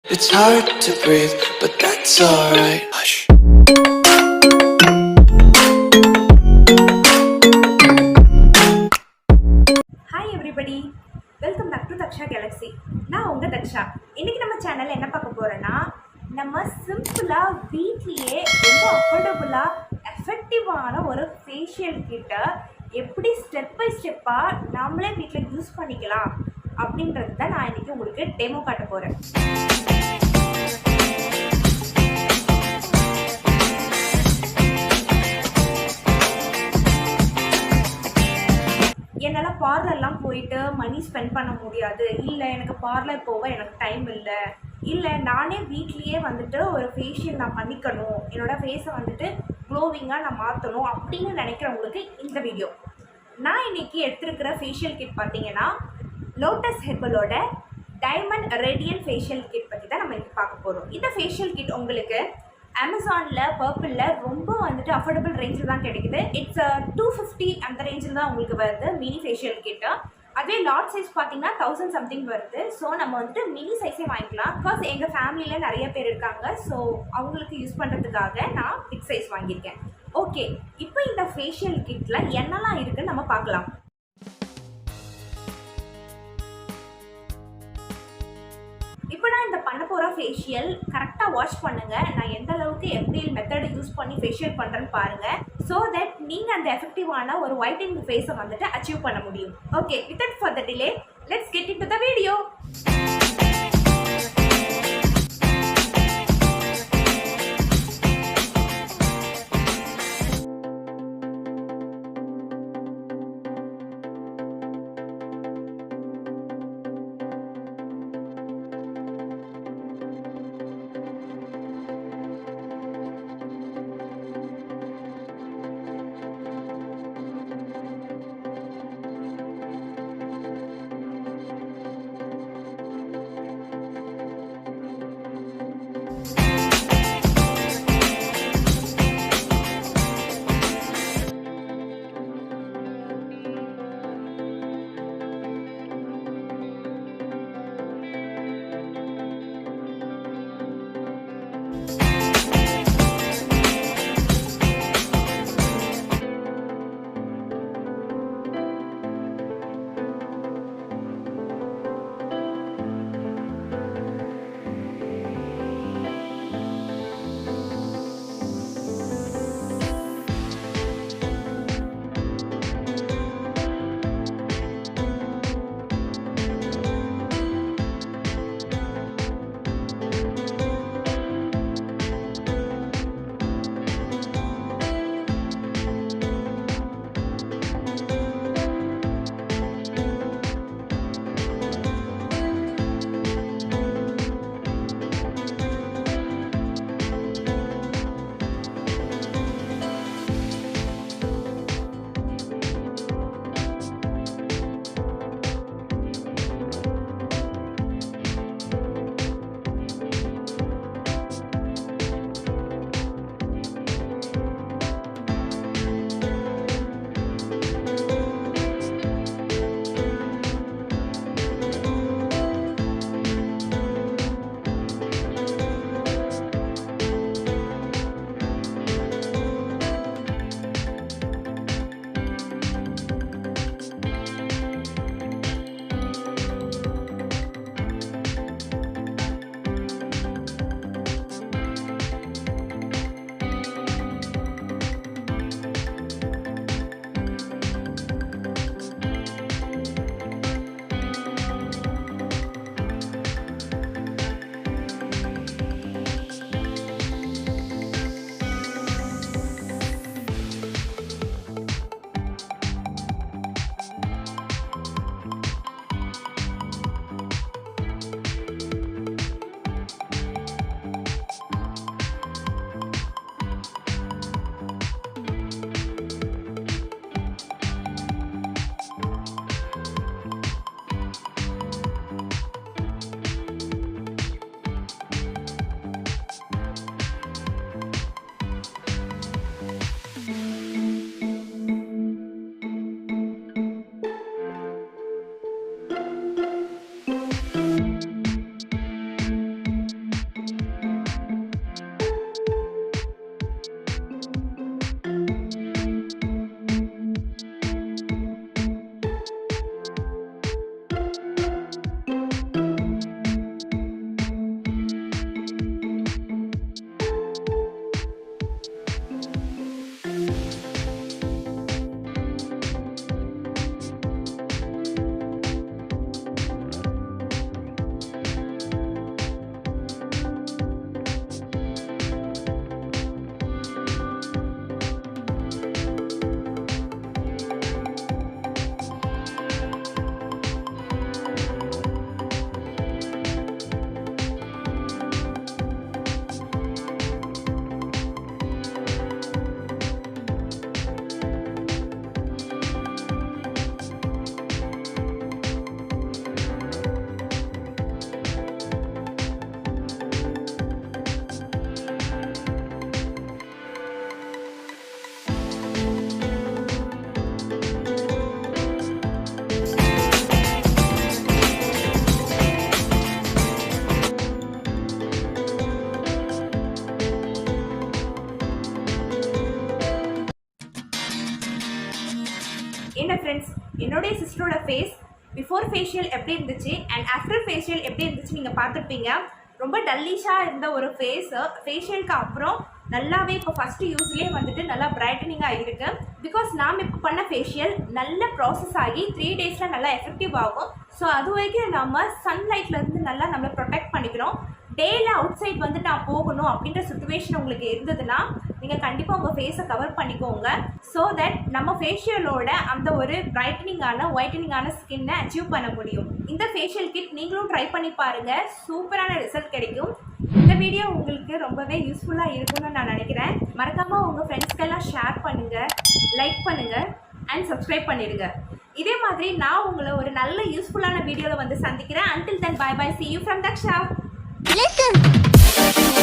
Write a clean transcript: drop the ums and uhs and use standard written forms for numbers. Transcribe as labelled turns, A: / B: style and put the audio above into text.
A: It's hard to breathe, but that's alright. Hush.
B: Hi everybody, welcome back to Daksha Galaxy. நான் உங்க தக்ஷா. இன்னைக்கு நம்ம சேனல்ல என்ன பார்க்க போறோம்னா, நம்ம சிம்பிளா வீட்லயே ரொம்ப அஃபோர்டபுளா எஃபெக்டிவான ஒரு ஃபேஷியல் கிட்ட எப்படி ஸ்டெப் பை ஸ்டெப்பா நாமளே வீட்டில் யூஸ் பண்ணிக்கலாம் அப்படின்றது தான் நான் இன்னைக்கு உங்களுக்கு டெமோ காட்ட போறேன். என்னால் பார்லர்லாம் போயிட்டு மணி ஸ்பெண்ட் பண்ண முடியாது, இல்லை எனக்கு பார்லர் போக எனக்கு டைம் இல்லை நானே வீட்லேயே வந்துட்டு ஒரு ஃபேஷியல் நான் பண்ணிக்கணும், என்னோடய ஃபேஸை வந்துட்டு க்ளோவிங்காக நான் மாற்றணும் அப்படின்னு நினைக்கிறவங்களுக்கு இந்த வீடியோ. நான் இன்றைக்கி எடுத்துருக்கிற ஃபேஷியல் கிட் பார்த்தீங்கன்னா லோட்டஸ் ஹெர்பலோட டைமண்ட் ரேடியன்ட் ஃபேஷியல் கிட் பற்றி தான் நம்ம இன்றைக்கி பார்க்க போகிறோம். இந்த ஃபேஷியல் கிட் உங்களுக்கு அமேசானில் பர்பிளில் ரொம்ப வந்துட்டு அஃபோர்டபுள் ரேஞ்சில் தான் கிடைக்குது. இட்ஸ் 250 அந்த ரேஞ்சில் தான் உங்களுக்கு வருது மினி ஃபேஷியல் கிட்ட. அதே லாட் சைஸ் பார்த்தீங்கன்னா 1000 சம்திங் வருது. ஸோ நம்ம வந்துட்டு மினி சைஸே வாங்கிக்கலாம். பிகாஸ் எங்கள் ஃபேமிலியில் நிறைய பேர் இருக்காங்க, ஸோ அவங்களுக்கு யூஸ் பண்ணுறதுக்காக நான் பிக் சைஸ் வாங்கியிருக்கேன். ஓகே, இப்போ இந்த ஃபேஷியல் கிட்டில் என்னெல்லாம் இருக்குன்னு நம்ம பார்க்கலாம். இப்போ நான் இந்த பண்ண போகிற ஃபேஷியல் கரெக்டாக வாஷ் பண்ணுங்கள். நான் எந்த அளவுக்கு எஃப்டிஎல் மெத்தடை யூஸ் பண்ணி ஃபேஷியல் பண்ணுறேன்னு பாருங்கள். ஸோ தட் நீங்கள் அந்த எஃபெக்டிவான ஒரு ஒயிட்டிங் ஃபேஸை வந்துட்டு அச்சீவ் பண்ண முடியும். Okay, without further delay let's get into the video. Friends, என்னுடைய சிஸ்டரோட ஃபேஸ் பிஃபோர் ஃபேஷியல் எப்படி இருந்துச்சு அண்ட் ஆஃப்டர் ஃபேஷியல் எப்படி இருந்துச்சு நீங்கள் பார்த்துருப்பீங்க. ரொம்ப டல்லிஷாக இருந்த ஒரு ஃபேஷியலுக்கு அப்புறம் நல்லாவே இப்போ ஃபஸ்ட்டு யூஸ்லேயே வந்துட்டு நல்லா பிரைட்டனிங்காக இருக்குது. பிகாஸ் நாம் இப்போ பண்ண ஃபேஷியல் நல்ல ப்ராசஸ் ஆகி 3 டேஸில் நல்லா எஃபெக்டிவ் ஆகும். ஸோ அது வரைக்கும் நம்ம சன்லைட்லேருந்து நல்லா நம்மளை ப்ரொடெக்ட் பண்ணிக்கிறோம். டேயில் அவுட் சைட் வந்து நான் போகணும் அப்படின்ற சுச்சுவேஷன் உங்களுக்கு இருந்ததுன்னா நீங்கள் கண்டிப்பாக உங்கள் ஃபேஸை கவர் பண்ணிக்கோங்க. ஸோ தட் நம்ம ஃபேஷியலோட அந்த ஒரு பிரைட்டனிங்கான ஒயிட்டனிங்கான ஸ்கின்னை அச்சீவ் பண்ண முடியும். இந்த ஃபேஷியல் கிட் நீங்களும் ட்ரை பண்ணி பாருங்கள், சூப்பரான ரிசல்ட் கிடைக்கும். இந்த வீடியோ உங்களுக்கு ரொம்பவே யூஸ்ஃபுல்லாக இருக்கும்னு நான் நினைக்கிறேன். மறக்காமல் உங்கள் ஃப்ரெண்ட்ஸ்க்கெல்லாம் ஷேர் பண்ணுங்கள், லைக் பண்ணுங்கள் அண்ட் சப்ஸ்கிரைப் பண்ணிடுங்க. இதே மாதிரி நான் உங்களை ஒரு நல்ல யூஸ்ஃபுல்லான வீடியோவில் வந்து சந்திக்கிறேன். Until then, bye bye. See you from Daksha.
C: Listen.